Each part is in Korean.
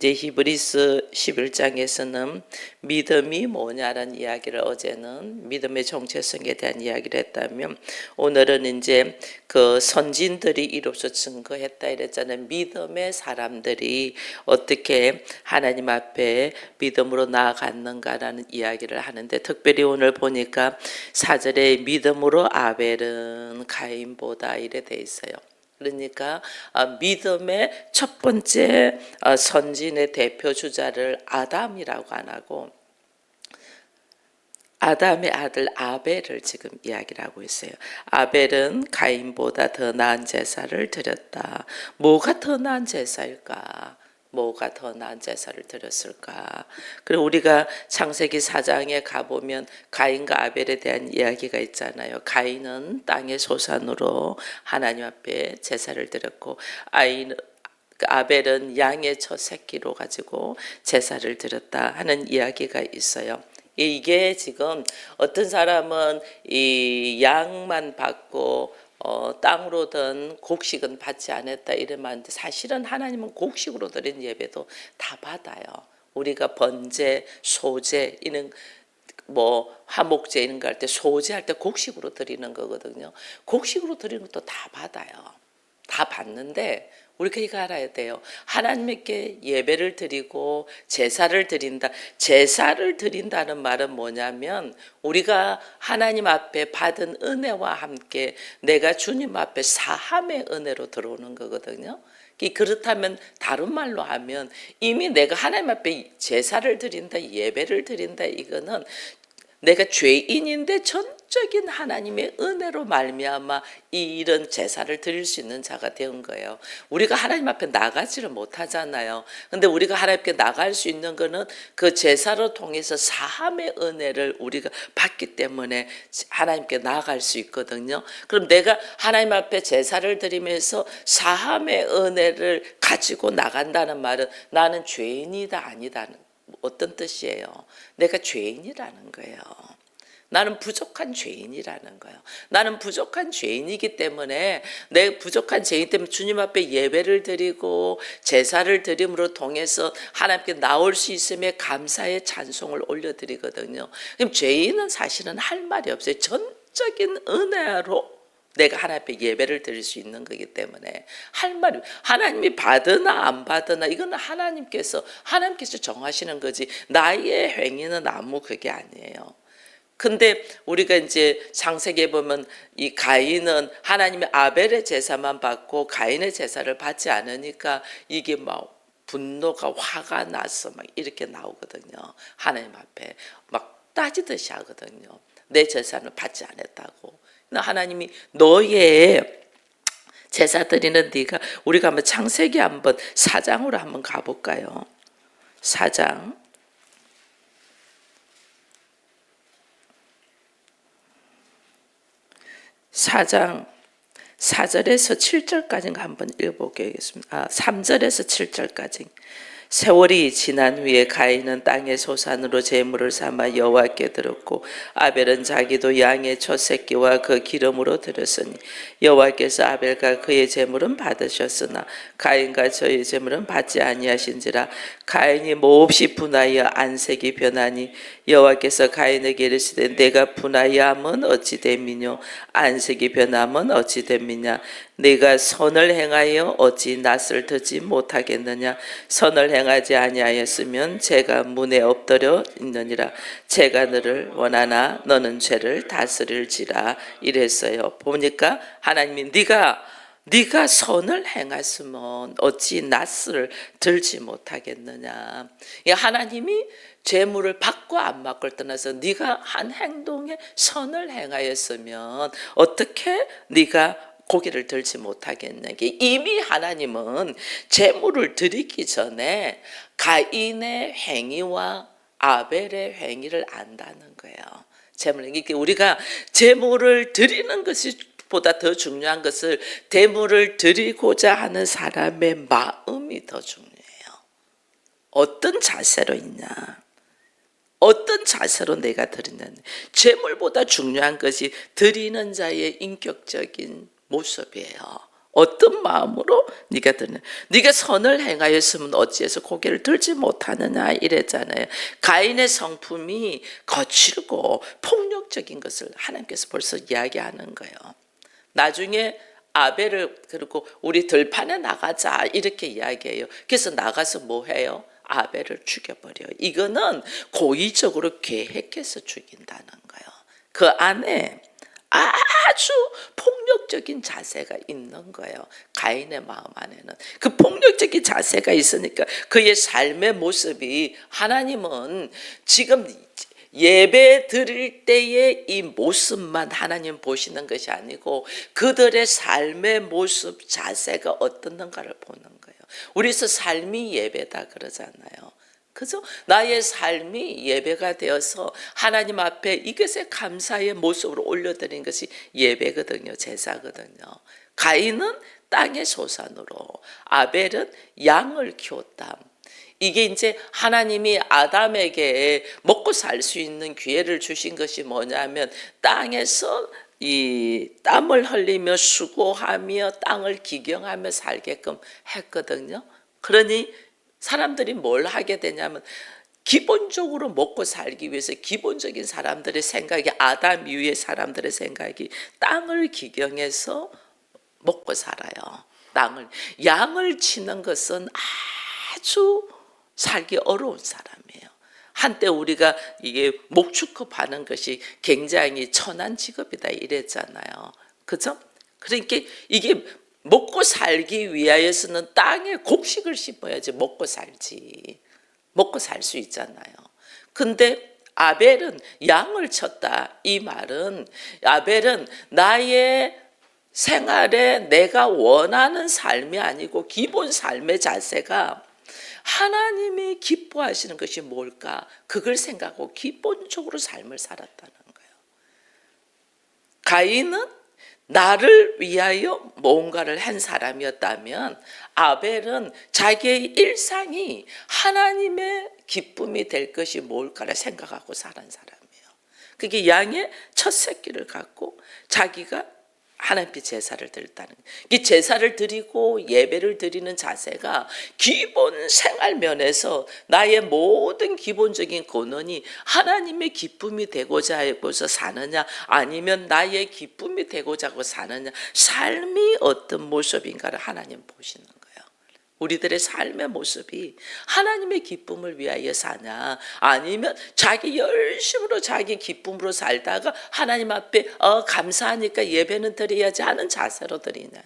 이제 히브리서 11장에서는 믿음이 뭐냐라는 이야기를, 어제는 믿음의 정체성에 대한 이야기를 했다면, 오늘은 이제 그 선진들이 이로써 증거했다 이랬잖아요. 믿음의 사람들이 어떻게 하나님 앞에 믿음으로 나아갔는가라는 이야기를 하는데, 특별히 오늘 보니까 4절에 믿음으로 아벨은 가인보다 이래 돼 있어요. 그러니까 믿음의 첫 번째 선진의 대표 주자를 아담이라고 안 하고 아담의 아들 아벨을 지금 이야기를 하고 있어요. 아벨은 가인보다 더 나은 제사를 드렸다. 뭐가 더 나은 제사일까? 뭐가 더 나은 제사를 드렸을까? 그리고 우리가 창세기 4장에 가보면 가인과 아벨에 대한 이야기가 있잖아요. 가인은 땅의 소산으로 하나님 앞에 제사를 드렸고, 아벨은 양의 첫 새끼로 가지고 제사를 드렸다 하는 이야기가 있어요. 이게 지금 어떤 사람은 이 양만 받고 땅으로 든 곡식은 받지 않았다 이런 말인데, 사실은 하나님은 곡식으로 드린 예배도 다 받아요. 우리가 번제, 소제 이런 뭐 화목제 이런 거 할 때, 소제 할 때 곡식으로 드리는 거거든요. 곡식으로 드리는 것도 다 받아요. 다 받는데 우리가 이거 알아야 돼요. 하나님께 예배를 드리고 제사를 드린다. 제사를 드린다는 말은 뭐냐면, 우리가 하나님 앞에 받은 은혜와 함께 내가 주님 앞에 사함의 은혜로 들어오는 거거든요. 그렇다면 다른 말로 하면, 이미 내가 하나님 앞에 제사를 드린다, 예배를 드린다, 이거는 내가 죄인인데 전적인 하나님의 은혜로 말미암아 이런 제사를 드릴 수 있는 자가 된 거예요. 우리가 하나님 앞에 나가지를 못하잖아요. 근데 우리가 하나님께 나갈 수 있는 거는 그 제사를 통해서 사함의 은혜를 우리가 받기 때문에 하나님께 나아갈 수 있거든요. 그럼 내가 하나님 앞에 제사를 드리면서 사함의 은혜를 가지고 나간다는 말은 나는 죄인이다 아니다는, 어떤 뜻이에요? 내가 죄인이라는 거예요. 나는 부족한 죄인이라는 거예요. 나는 부족한 죄인이기 때문에, 내 부족한 죄인 때문에 주님 앞에 예배를 드리고 제사를 드림으로 통해서 하나님께 나올 수 있음에 감사의 찬송을 올려드리거든요. 그럼 죄인은 사실은 할 말이 없어요. 전적인 은혜로 내가 하나님 앞에 예배를 드릴 수 있는 거기 때문에 할 말이, 하나님이 받으나 안 받으나 이건 하나님께서 정하시는 거지, 나의 행위는 아무 그게 아니에요. 근데 우리가 이제 창세기에 보면 이 가인은 하나님의 아벨의 제사만 받고 가인의 제사를 받지 않으니까 이게 막 분노가, 화가 나서 막 이렇게 나오거든요. 하나님 앞에 막 따지듯이 하거든요. 내 제사는 받지 않았다고. 하나님이 너의 제사 드리는 네가, 우리가 한번 창세기 한번 4장으로 한번 가볼까요? 4장 4절에서 7절까지 한번 읽어보겠습니다. 3절에서 7절까지. 세월이 지난 후에 가인은 땅의 소산으로 제물을 삼아 여호와께 드렸고, 아벨은 자기도 양의 첫 새끼와 그 기름으로 드렸으니 여호와께서 아벨과 그의 제물은 받으셨으나 가인과 저의 제물은 받지 아니하신지라. 가인이 몹시 분하여 안색이 변하니 여호와께서 가인에게 이르시되 내가 분하여함은 어찌 됨이뇨 안색이 변함은 어찌 됨이냐. 네가 선을 행하여 어찌 낯을 드지 못하겠느냐. 선을 행하지 아니하였으면 죄가 문에 엎드려 있느니라. 죄가 너를 원하나 너는 죄를 다스릴지라 이랬어요. 보니까 하나님이 네가 선을 행했으면 어찌 낯을 들지 못하겠느냐. 하나님이 재물을 받고 안 받고를 떠나서 네가 한 행동에 선을 행하였으면 어떻게 네가 고개를 들지 못하겠냐. 이미 하나님은 재물을 드리기 전에 가인의 행위와 아벨의 행위를 안다는 거예요. 재물, 우리가 재물을 드리는 것이 보다 더 중요한 것을, 재물을 드리고자 하는 사람의 마음이 더 중요해요. 어떤 자세로 있냐, 어떤 자세로 내가 드리는, 재물보다 중요한 것이 드리는 자의 인격적인 모습이에요. 어떤 마음으로 네가 드냐. 네가 선을 행하였으면 어찌해서 고개를 들지 못하느냐 이랬잖아요. 가인의 성품이 거칠고 폭력적인 것을 하나님께서 벌써 이야기하는 거예요. 나중에 아벨을 그리고 우리 들판에 나가자 이렇게 이야기해요. 그래서 나가서 뭐 해요? 아벨을 죽여버려요. 이거는 고의적으로 계획해서 죽인다는 거예요. 그 안에 아주 폭력적인 자세가 있는 거예요. 가인의 마음 안에는 그 폭력적인 자세가 있으니까 그의 삶의 모습이 하나님은 지금 예배 드릴 때의 이 모습만 하나님 보시는 것이 아니고 그들의 삶의 모습 자세가 어떻는가를 보는 거예요. 우리서 삶이 예배다 그러잖아요. 그죠? 나의 삶이 예배가 되어서 하나님 앞에 이것에 감사의 모습으로 올려드린 것이 예배거든요. 제사거든요. 가인은 땅의 소산으로, 아벨은 양을 키웠다. 이게 이제 하나님이 아담에게 먹고 살 수 있는 기회를 주신 것이 뭐냐면 땅에서 이 땀을 흘리며 수고하며 땅을 기경하며 살게끔 했거든요. 그러니 사람들이 뭘 하게 되냐면 기본적으로 먹고 살기 위해서 기본적인 사람들의 생각이 아담 이후의 사람들의 생각이 땅을 기경해서 먹고 살아요. 양을 치는 것은 아주 살기 어려운 사람이에요. 한때 우리가 이게 목축업 하는 것이 굉장히 천한 직업이다 이랬잖아요. 그죠? 그러니까 이게 먹고 살기 위하여서는 땅에 곡식을 심어야지 먹고 살지. 먹고 살 수 있잖아요. 근데 아벨은 양을 쳤다. 이 말은 아벨은 나의 생활에 내가 원하는 삶이 아니고 기본 삶의 자세가 하나님이 기뻐하시는 것이 뭘까? 그걸 생각하고 기본적으로 삶을 살았다는 거예요. 가인은 나를 위하여 뭔가를 한 사람이었다면 아벨은 자기의 일상이 하나님의 기쁨이 될 것이 뭘까를 생각하고 살은 사람이에요. 그게 양의 첫 새끼를 갖고 자기가 하나님께 제사를 드렸다는 거예요. 이 제사를 드리고 예배를 드리는 자세가 기본 생활 면에서 나의 모든 기본적인 근원이 하나님의 기쁨이 되고자 하고서 사느냐 아니면 나의 기쁨이 되고자 하고 사느냐 삶이 어떤 모습인가를 하나님 보시는 거예요. 우리들의 삶의 모습이 하나님의 기쁨을 위하여 사냐 아니면 자기 열심으로 자기 기쁨으로 살다가 하나님 앞에 감사하니까 예배는 드려야지 하는 자세로 드리냐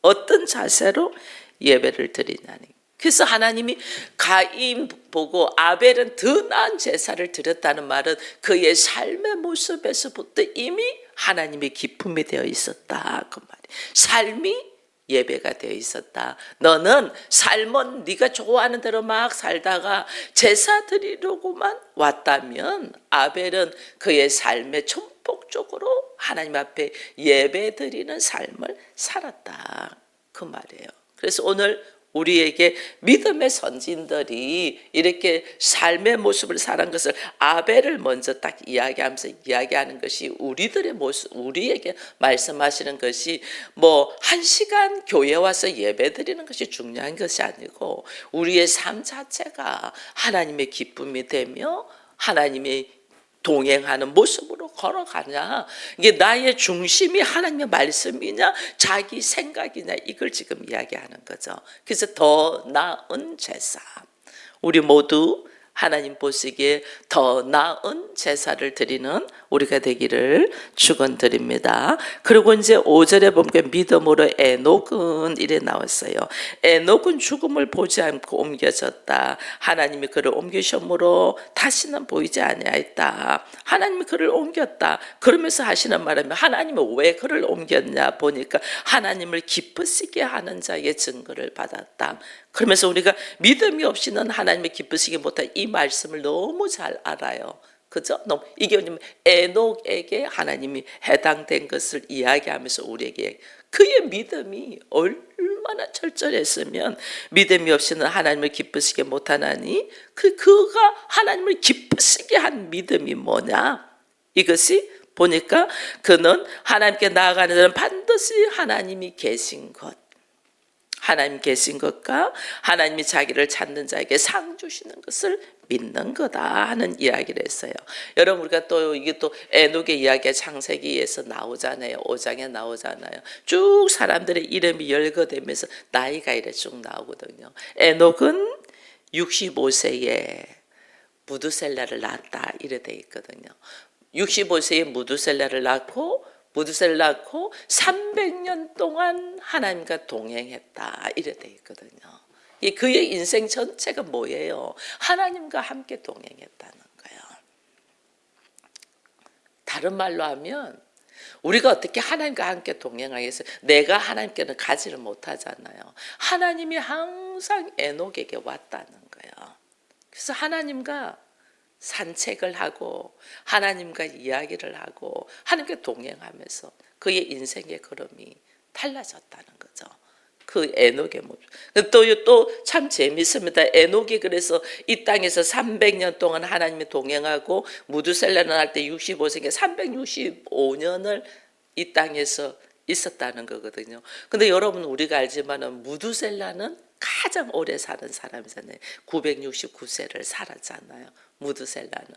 어떤 자세로 예배를 드리냐니. 그래서 하나님이 가인 보고 아벨은 더 나은 제사를 드렸다는 말은 그의 삶의 모습에서부터 이미 하나님의 기쁨이 되어 있었다 그 말이에요. 삶이 예배가 되어 있었다. 너는 삶은 네가 좋아하는 대로 막 살다가 제사 드리려고만 왔다면 아벨은 그의 삶에 전폭적으로 하나님 앞에 예배 드리는 삶을 살았다 그 말이에요. 그래서 오늘 우리에게 믿음의 선진들이 이렇게 삶의 모습을 살은 것을 아벨을 먼저 딱 이야기하는 것이 우리들의 모습, 우리에게 말씀하시는 것이 뭐 1시간 교회 와서 예배 드리는 것이 중요한 것이 아니고 우리의 삶 자체가 하나님의 기쁨이 되며 하나님의 동행하는 모습으로 걸어가냐 이게 나의 중심이 하나님의 말씀이냐 자기 생각이냐 이걸 지금 이야기하는 거죠. 그래서 더 나은 제사 우리 모두 하나님 보시기에 더 나은 제사를 드리는 우리가 되기를 축원드립니다. 그리고 이제 5절에 보면 믿음으로 에녹은 이래 나왔어요. 에녹은 죽음을 보지 않고 옮겨졌다. 하나님이 그를 옮기심으로 다시는 보이지 아니하였다. 하나님이 그를 옮겼다. 그러면서 하시는 말은 하나님은 왜 그를 옮겼냐 보니까 하나님을 기쁘시게 하는 자의 증거를 받았다. 그러면서 우리가 믿음이 없이는 하나님을 기쁘시게 못한 이 말씀을 너무 잘 알아요. 그죠? 이게 에녹에게 하나님이 해당된 것을 이야기하면서 우리에게 그의 믿음이 얼마나 철저했으면 믿음이 없이는 하나님을 기쁘시게 못하나니 그가 하나님을 기쁘시게 한 믿음이 뭐냐? 이것이 보니까 그는 하나님께 나아가는 자는 반드시 하나님이 계신 것, 하나님 계신 것과 하나님이 자기를 찾는 자에게 상 주시는 것을 믿는 거다 하는 이야기를 했어요. 여러분, 우리가 또 이게 또 에녹의 이야기가 창세기에서 나오잖아요. 5장에 나오잖아요. 쭉 사람들의 이름이 열거되면서 나이가 이래 쭉 나오거든요. 에녹은 65세에 무두셀라를 낳았다 이래 돼 있거든요. 65세에 무두셀라를 낳고 300년 동안 하나님과 동행했다 이래 돼 있거든요. 그의 인생 전체가 뭐예요? 하나님과 함께 동행했다는 거예요. 다른 말로 하면 우리가 어떻게 하나님과 함께 동행하겠어요? 내가 하나님께는 가지를 못하잖아요. 하나님이 항상 에녹에게 왔다는 거예요. 그래서 하나님과 산책을 하고 하나님과 이야기를 하고 하나님과 동행하면서 그의 인생의 걸음이 달라졌다는 거죠. 그 에녹의 모습. 또 참 재밌습니다. 에녹이 그래서 이 땅에서 300년 동안 하나님이 동행하고 무두셀라는 할 때 65세니까 365년을 이 땅에서 있었다는 거거든요. 근데 여러분, 우리가 알지만은 무두셀라는 가장 오래 사는 사람이잖아요. 969세를 살았잖아요. 무두셀라는.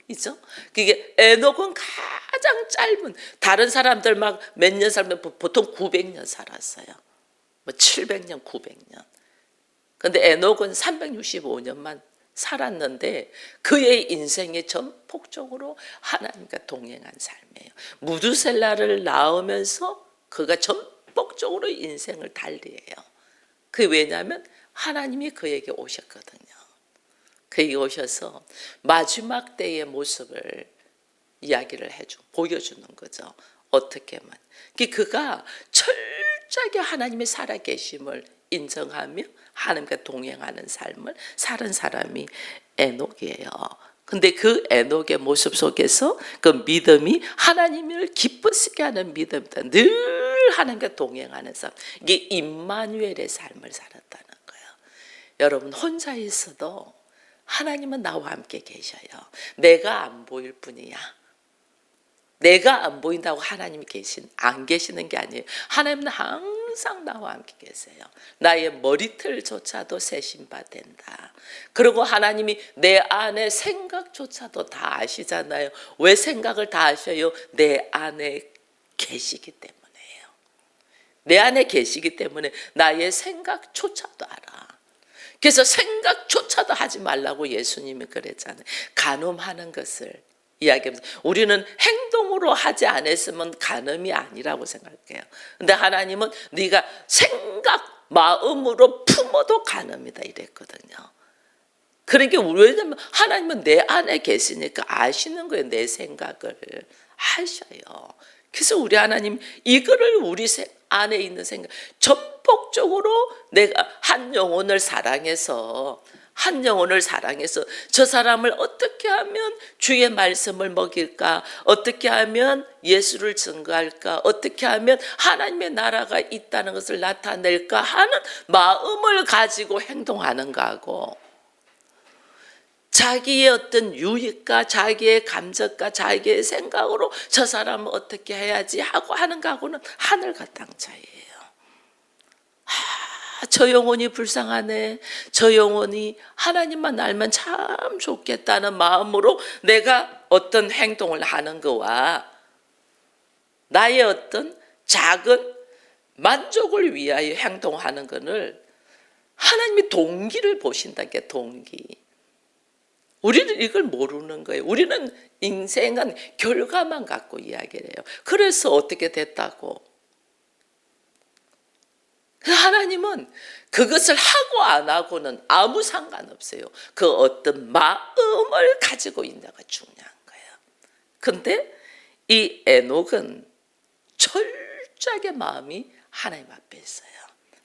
있죠? 그게 에녹은 가장 짧은, 다른 사람들 막 몇 년 살면 보통 900년 살았어요. 뭐 700년, 900년. 근데 에녹은 365년만 살았는데 그의 인생이 전폭적으로 하나님과 동행한 삶이에요. 무두셀라를 낳으면서 그가 전폭적으로 인생을 달리해요. 그게 왜냐하면 하나님이 그에게 오셨거든요. 그에게 오셔서 마지막 때의 모습을 이야기를 보여주는 거죠. 어떻게만. 그가 철저하게 하나님의 살아계심을 인정하며 하나님과 동행하는 삶을 사는 사람이 에녹이에요. 근데 그 에녹의 모습 속에서 그 믿음이 하나님을 기쁘시게 하는 믿음이다. 늘 하나님과 동행하는 삶. 이게 임마누엘의 삶을 살았다는 거예요. 여러분, 혼자 있어도 하나님은 나와 함께 계셔요. 내가 안 보일 뿐이야. 내가 안 보인다고 하나님이 안 계시는 게 아니에요. 하나님은 항상 나와 함께 계세요. 나의 머리털조차도 세심받된다. 그리고 하나님이 내 안에 생각조차도 다 아시잖아요. 왜 생각을 다 아셔요? 내 안에 계시기 때문에요. 내 안에 계시기 때문에 나의 생각조차도 알아. 그래서 생각조차도 하지 말라고 예수님이 그랬잖아요. 간음하는 것을 이야기하면서 우리는 행동으로 하지 않았으면 간음이 아니라고 생각해요. 근데 하나님은 네가 생각, 마음으로 품어도 간음이다 이랬거든요. 그러니까 왜냐면 하나님은 내 안에 계시니까 아시는 거예요. 내 생각을 하셔요. 그래서 우리 하나님 이거를 우리 안에 있는 생각 전폭적으로 내가 한 영혼을 사랑해서 저 사람을 어떻게 하면 주의 말씀을 먹일까? 어떻게 하면 예수를 증거할까? 어떻게 하면 하나님의 나라가 있다는 것을 나타낼까 하는 마음을 가지고 행동하는가 하고 자기의 어떤 유익과 자기의 감정과 자기의 생각으로 저 사람은 어떻게 해야지 하고 하는가 하고는 하늘과 땅 차이예요. 저 영혼이 불쌍하네. 저 영혼이 하나님만 알면 참 좋겠다는 마음으로 내가 어떤 행동을 하는 거와 나의 어떤 작은 만족을 위하여 행동하는 것을 하나님이 동기를 보신다는 게 동기. 우리는 이걸 모르는 거예요. 우리는 인생은 결과만 갖고 이야기를 해요. 그래서 어떻게 됐다고. 하나님은 그것을 하고 안 하고는 아무 상관없어요. 그 어떤 마음을 가지고 있냐가 중요한 거예요. 근데 이 에녹은 철저하게 마음이 하나님 앞에 있어요.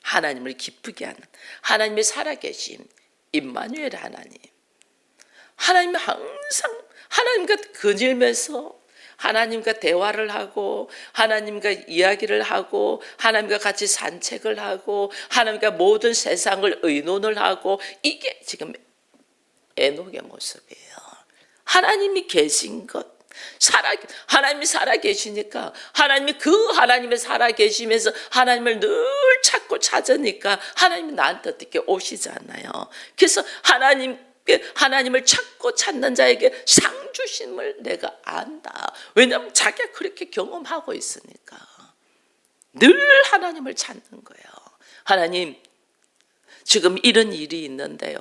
하나님을 기쁘게 하는 하나님의 살아계신 임마누엘 하나님. 하나님은 항상 하나님과 거닐면서 하나님과 대화를 하고 하나님과 이야기를 하고 하나님과 같이 산책을 하고 하나님과 모든 세상을 의논을 하고 이게 지금 에녹의 모습이에요. 하나님이 계신 것, 하나님이 살아 계시니까, 하나님이 그 하나님이 살아 계시면서 하나님을 늘 찾고 찾으니까 하나님이 나한테 어떻게 오시잖아요. 그래서 하나님을 찾고 찾는 자에게 상 주심을 내가 안다. 왜냐하면 자기가 그렇게 경험하고 있으니까 늘 하나님을 찾는 거예요. 하나님, 지금 이런 일이 있는데요,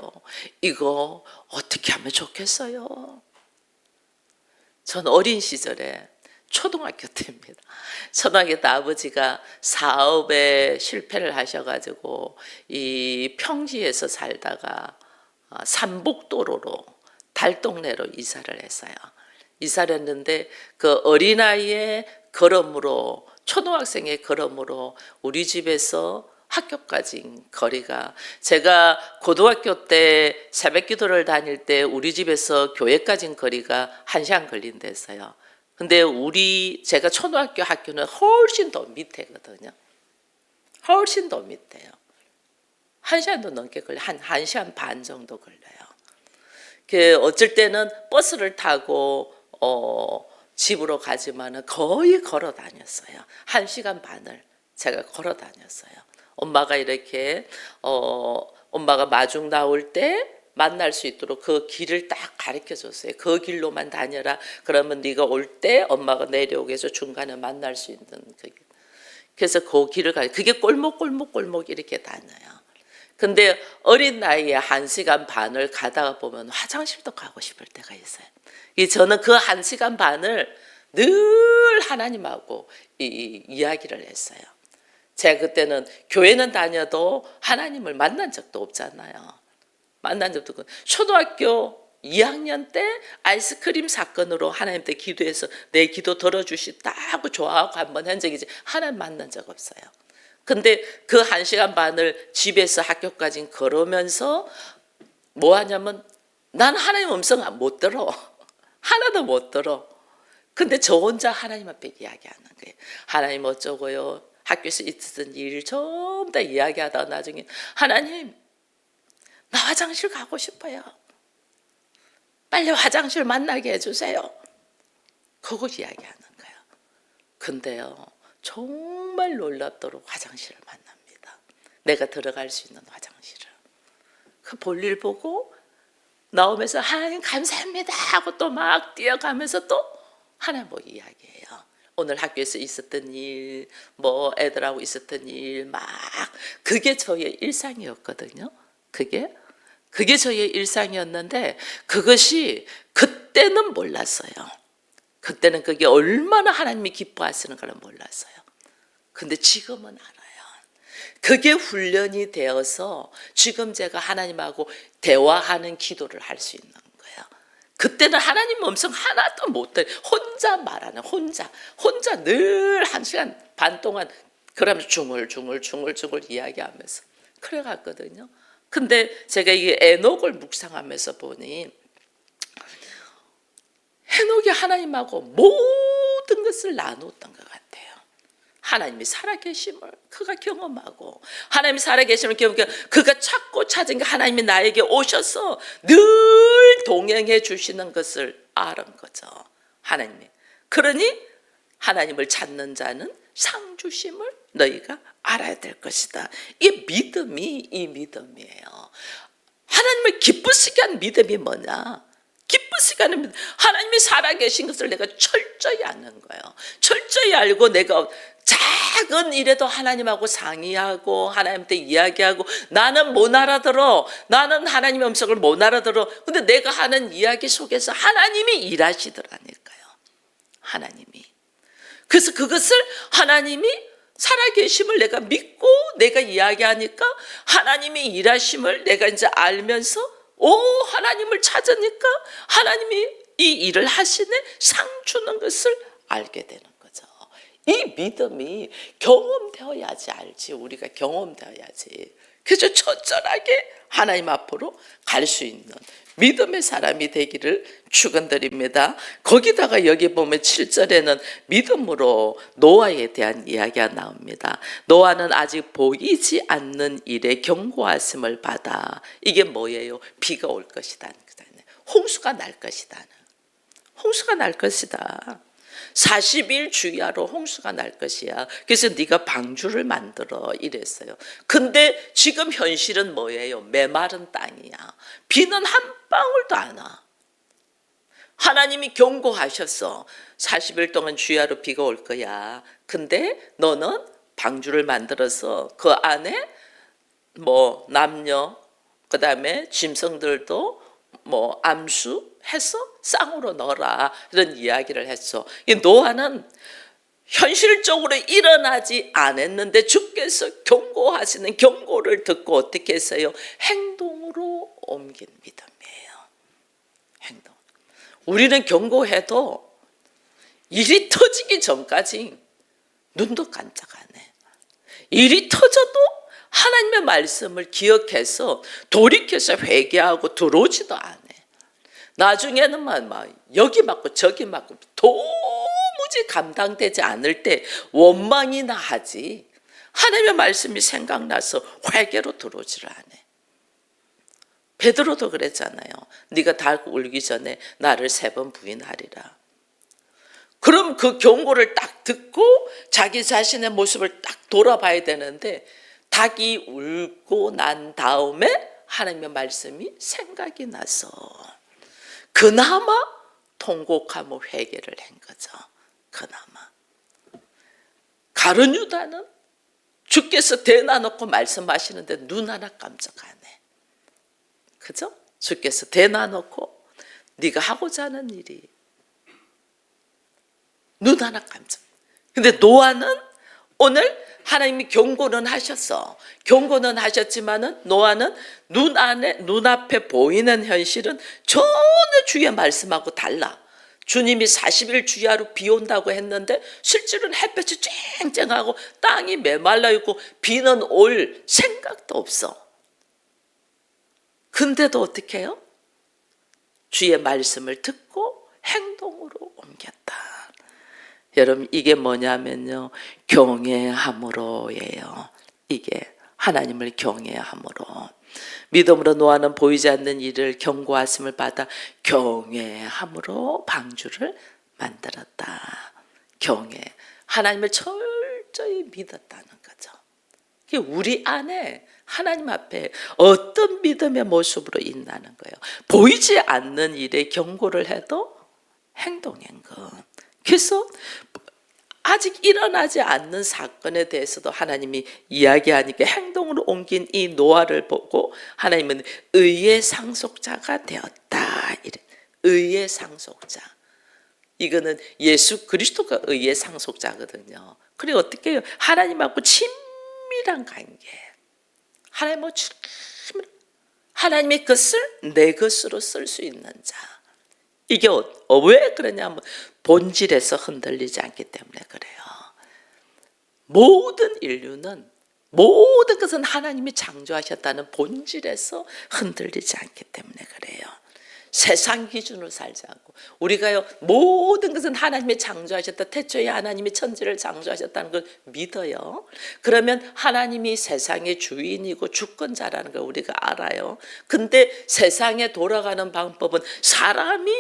이거 어떻게 하면 좋겠어요? 전 어린 시절에 초등학교 때입니다. 초등학교 때 아버지가 사업에 실패를 하셔가지고 이 평지에서 살다가 삼복도로로 달동네로 이사를 했어요. 이사를 했는데 그 어린아이의 걸음으로, 초등학생의 걸음으로 우리 집에서 학교까지 거리가, 제가 고등학교 때 새벽 기도를 다닐 때 우리 집에서 교회까지 거리가 1시간 걸린댔어요. 근데 제가 초등학교 학교는 훨씬 더 밑에거든요. 훨씬 더 밑에요. 1시간도 넘게 걸려. 한 1시간 반 정도 걸려요. 어쩔 때는 버스를 타고 집으로 가지만은 거의 걸어 다녔어요. 1시간 반을 제가 걸어 다녔어요. 엄마가 이렇게 엄마가 마중 나올 때 만날 수 있도록 그 길을 딱 가르쳐 줬어요. 그 길로만 다녀라. 그러면 네가 올 때 엄마가 내려오게 해서 중간에 만날 수 있는 그 길. 그래서 그 길을 그게 골목 이렇게 다녀요. 근데 어린 나이에 1시간 반을 가다가 보면 화장실도 가고 싶을 때가 있어요. 저는 그 1시간 반을 늘 하나님하고 이야기를 했어요. 제가 그때는 교회는 다녀도 하나님을 만난 적도 없잖아요. 만난 적도 없고, 초등학교 2학년 때 아이스크림 사건으로 하나님께 기도해서 내 기도 들어주시다고 좋아하고 한번 한 적이지, 하나님 만난 적 없어요. 근데 그 1시간 반을 집에서 학교까지 걸으면서 뭐 하냐면, 난 하나님 음성 못 들어. 하나도 못 들어. 근데 저 혼자 하나님 앞에 이야기하는 거예요. 하나님 어쩌고요, 학교에서 있었던 일 전부 다 이야기하다가 나중에, 하나님, 나 화장실 가고 싶어요. 빨리 화장실 만나게 해주세요. 그거 이야기하는 거예요. 근데요, 정말 놀랍도록 화장실을 만납니다. 내가 들어갈 수 있는 화장실을. 그 볼일 보고 나오면서 하나님 감사합니다 하고 또 막 뛰어가면서 또 하나님 뭐 이야기해요. 오늘 학교에서 있었던 일, 뭐 애들하고 있었던 일, 막 그게 저의 일상이었거든요. 그게 저의 일상이었는데, 그것이 그때는 몰랐어요. 그때는 그게 얼마나 하나님이 기뻐하시는 걸 몰랐어요. 근데 지금은 알아요. 그게 훈련이 되어서 지금 제가 하나님하고 대화하는 기도를 할 수 있는 거예요. 그때는 하나님 음성 하나도 못 들어요. 혼자 말하는, 혼자 늘 1시간 반 동안 그러면서 중얼중얼 이야기하면서 그래갔거든요. 근데 제가 이게 에녹을 묵상하면서 보니, 에녹이 하나님하고 모든 것을 나눴던 것 같아요. 하나님이 살아계심을 그가 경험하고, 하나님이 살아계심을 경험하고, 그가 찾고 찾은 게 하나님이 나에게 오셔서 늘 동행해 주시는 것을 아는 거죠. 하나님이. 그러니 하나님을 찾는 자는 상 주심을 너희가 알아야 될 것이다. 이 믿음이에요. 하나님을 기쁘시게 한 믿음이 뭐냐? 기쁘시게 하는 믿음. 하나님이 살아계신 것을 내가 철저히 아는 거예요. 철저히 알고 내가 작은 일에도 하나님하고 상의하고 하나님한테 이야기하고, 나는 못 알아들어. 나는 하나님의 음성을 못 알아들어. 근데 내가 하는 이야기 속에서 하나님이 일하시더라니까요. 하나님이. 그래서 그것을 하나님이 살아계심을 내가 믿고 내가 이야기하니까 하나님이 일하심을 내가 이제 알면서, 하나님을 찾으니까 하나님이 이 일을 하시네, 상 주는 것을 알게 되는 거죠. 이 믿음이 경험되어야지 알지. 우리가 경험되어야지. 그래서 철저하게 하나님 앞으로 갈 수 있는 믿음의 사람이 되기를 축원드립니다. 거기다가 여기 보면 7절에는 믿음으로 노아에 대한 이야기가 나옵니다. 노아는 아직 보이지 않는 일에 경고하심을 받아. 이게 뭐예요? 비가 올 것이다. 홍수가 날 것이다. 홍수가 날 것이다. 40일 주야로 홍수가 날 것이야. 그래서 네가 방주를 만들어 이랬어요. 근데 지금 현실은 뭐예요? 메마른 땅이야. 비는 한 방울도 안 와. 하나님이 경고하셨어. 40일 동안 주야로 비가 올 거야. 근데 너는 방주를 만들어서 그 안에 뭐 남녀 그다음에 짐승들도 뭐 암수해서 쌍으로 넣어라. 이런 이야기를 했어. 이 노아는 현실적으로 일어나지 않았는데 주께서 경고하시는 경고를 듣고 어떻게 했어요? 행동으로 옮긴 믿음이에요. 행동. 우리는 경고해도 일이 터지기 전까지 눈도 깜짝 안 해. 일이 터져도 하나님의 말씀을 기억해서 돌이켜서 회개하고 들어오지도 않아. 나중에는 막 여기 맞고 저기 맞고 도무지 감당되지 않을 때 원망이나 하지 하나님의 말씀이 생각나서 회개로 들어오지를 않아. 베드로도 그랬잖아요. 네가 닭 울기 전에 나를 3번 부인하리라. 그럼 그 경고를 딱 듣고 자기 자신의 모습을 딱 돌아봐야 되는데 닭이 울고 난 다음에 하나님의 말씀이 생각이 나서 그나마 통곡하며 회개를 한 거죠. 그나마. 가룟 유다는 주께서 대놔놓고 말씀하시는데 눈 하나 깜짝 안 해. 그죠? 주께서 대놔놓고 네가 하고자 하는 일이 눈 하나 깜짝. 근데 노아는 오늘 하나님이 경고는 하셨어. 경고는 하셨지만은 노아는 눈앞에 보이는 현실은 전혀 주의 말씀하고 달라. 주님이 40일 주야로 비 온다고 했는데 실제로는 햇볕이 쨍쨍하고 땅이 메말라 있고 비는 올 생각도 없어. 근데도 어떻게 해요? 주의 말씀을 듣고 행동으로 옮겼다. 여러분 이게 뭐냐면요. 경외함으로예요. 이게 하나님을 경외함으로. 믿음으로 노아는 보이지 않는 일을 경고하심을 받아 경외함으로 방주를 만들었다. 경외. 하나님을 철저히 믿었다는 거죠. 우리 안에 하나님 앞에 어떤 믿음의 모습으로 있나는 거예요. 보이지 않는 일에 경고를 해도 행동한 거. 그래서 아직 일어나지 않는 사건에 대해서도 하나님이 이야기하니까 행동으로 옮긴 이 노아를 보고 하나님은 의의 상속자가 되었다. 의의 상속자. 이거는 예수 그리스도가 의의 상속자거든요. 그리고 어떻게 해요? 하나님하고 친밀한 관계. 하나님의 것을 내 것으로 쓸 수 있는 자. 이게 왜 그러냐면 본질에서 흔들리지 않기 때문에 그래요. 모든 인류는 모든 것은 하나님이 창조하셨다는 본질에서 흔들리지 않기 때문에 그래요. 세상 기준으로 살지 않고 우리가요 모든 것은 하나님이 창조하셨다. 태초에 하나님이 천지를 창조하셨다는 걸 믿어요. 그러면 하나님이 세상의 주인이고 주권자라는 걸 우리가 알아요. 근데 세상에 돌아가는 방법은 사람이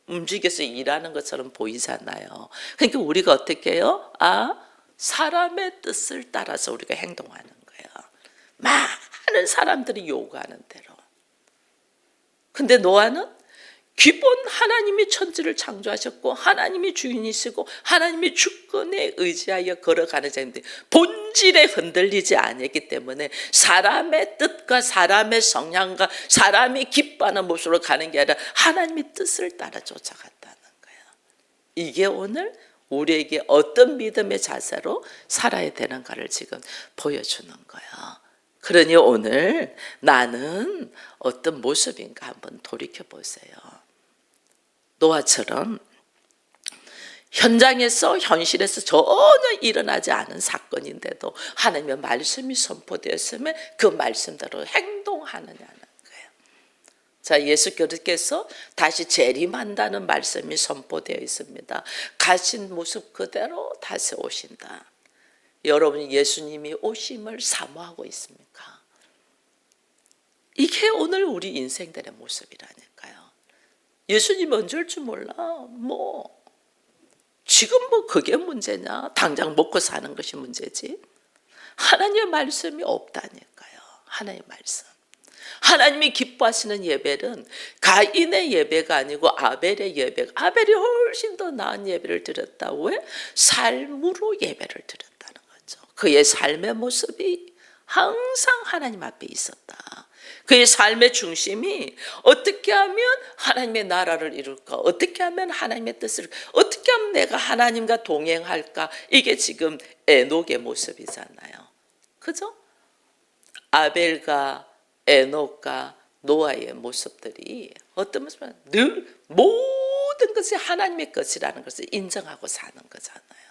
움직여서 일하는 것처럼 보이잖아요. 그러니까 우리가 어떻게 해요? 사람의 뜻을 따라서 우리가 행동하는 거예요. 많은 사람들이 요구하는 대로. 근데 노아는 기본 하나님이 천지를 창조하셨고 하나님이 주인이시고 하나님이 주권에 의지하여 걸어가는 자인데 본질에 흔들리지 않았기 때문에 사람의 뜻과 사람의 성향과 사람이 기뻐하는 모습으로 가는 게 아니라 하나님의 뜻을 따라 쫓아갔다는 거예요. 이게 오늘 우리에게 어떤 믿음의 자세로 살아야 되는가를 지금 보여주는 거예요. 그러니 오늘 나는 어떤 모습인가 한번 돌이켜 보세요. 노아처럼 현장에서 현실에서 전혀 일어나지 않은 사건인데도 하나님의 말씀이 선포되었으면 그 말씀대로 행동하느냐는 거예요. 자, 예수께서 다시 재림한다는 말씀이 선포되어 있습니다. 가신 모습 그대로 다시 오신다. 여러분이 예수님이 오심을 사모하고 있습니까? 이게 오늘 우리 인생들의 모습이라니까요. 예수님 언제 올 줄 몰라. 뭐 지금 뭐 그게 문제냐? 당장 먹고 사는 것이 문제지. 하나님의 말씀이 없다니까요. 하나님의 말씀. 하나님이 기뻐하시는 예배는 가인의 예배가 아니고 아벨의 예배가, 아벨이 훨씬 더 나은 예배를 드렸다. 왜? 삶으로 예배를 드렸다는 거죠. 그의 삶의 모습이 항상 하나님 앞에 있었다. 그의 삶의 중심이 어떻게 하면 하나님의 나라를 이룰까? 어떻게 하면 하나님의 뜻을, 어떻게 하면 내가 하나님과 동행할까? 이게 지금 에녹의 모습이잖아요. 그죠? 아벨과 에녹과 노아의 모습들이 어떤 모습이냐면 늘 모든 것이 하나님의 것이라는 것을 인정하고 사는 거잖아요.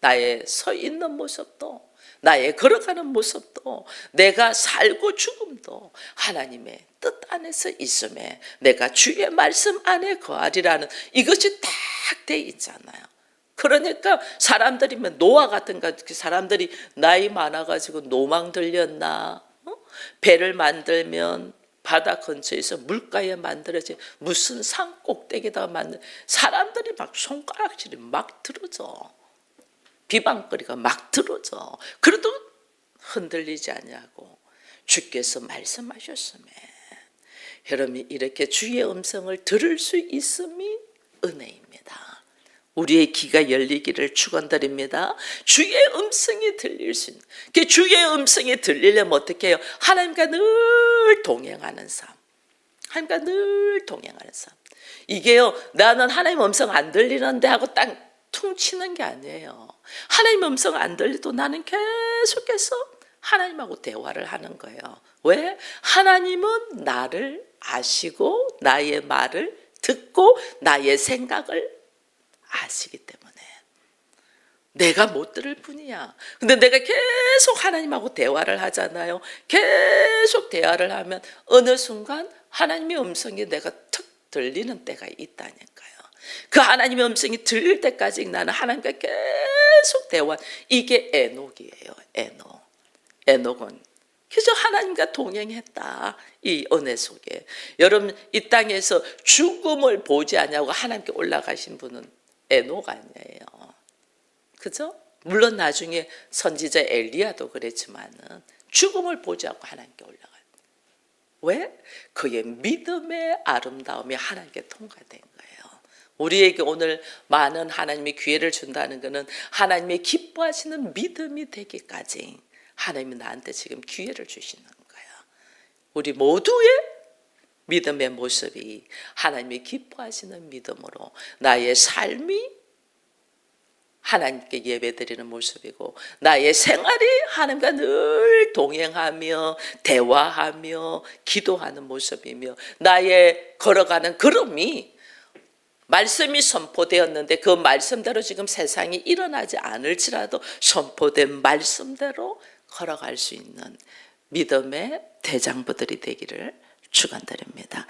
나의 서 있는 모습도, 나의 걸어가는 모습도, 내가 살고 죽음도 하나님의 뜻 안에서 있음에 내가 주의 말씀 안에 거하리라는 이것이 딱 돼 있잖아요. 그러니까 사람들이면 노아 같은 사람들이 나이 많아가지고 노망 들렸나? 배를 만들면 바다 근처에서 물가에 만들어진 무슨 산 꼭대기에다가 만든 사람들이 막 손가락질이 막 들어져. 비방거리가 막 들어져. 그래도 흔들리지 않냐고 주께서 말씀하셨음에 여러분이 이렇게 주의 음성을 들을 수 있음이 은혜입니다. 우리의 귀가 열리기를 축원드립니다. 주의 음성이 들릴 수 있는, 그 주의 음성이 들리려면 어떻게 해요? 하나님과 늘 동행하는 삶. 하나님과 늘 동행하는 삶. 이게요, 나는 하나님 음성 안 들리는데 하고 딱 퉁치는 게 아니에요. 하나님 음성 안 들리도 나는 계속해서 하나님하고 대화를 하는 거예요. 왜? 하나님은 나를 아시고 나의 말을 듣고 나의 생각을 아시기 때문에 내가 못 들을 뿐이야. 근데 내가 계속 하나님하고 대화를 하잖아요. 계속 대화를 하면 어느 순간 하나님의 음성이 내가 툭 들리는 때가 있다니까요. 그 하나님의 음성이 들릴 때까지 나는 하나님과 계속 대화. 이게 에녹이에요. 에녹은 그저 하나님과 동행했다. 이 은혜 속에. 여러분 이 땅에서 죽음을 보지 않냐고 하나님께 올라가신 분은 에녹 아니에요. 그죠? 물론 나중에 선지자 엘리야도 그랬지만은 죽음을 보지 않고 하나님께 올라가요. 왜? 그의 믿음의 아름다움이 하나님께 통과된 거예요. 우리에게 오늘 많은 하나님의 기회를 준다는 것은 하나님의 기뻐하시는 믿음이 되기까지 하나님이 나한테 지금 기회를 주시는 거예요. 우리 모두의 믿음의 모습이 하나님이 기뻐하시는 믿음으로 나의 삶이 하나님께 예배드리는 모습이고 나의 생활이 하나님과 늘 동행하며 대화하며 기도하는 모습이며 나의 걸어가는 걸음이 말씀이 선포되었는데 그 말씀대로 지금 세상이 일어나지 않을지라도 선포된 말씀대로 걸어갈 수 있는 믿음의 대장부들이 되기를 축원드립니다.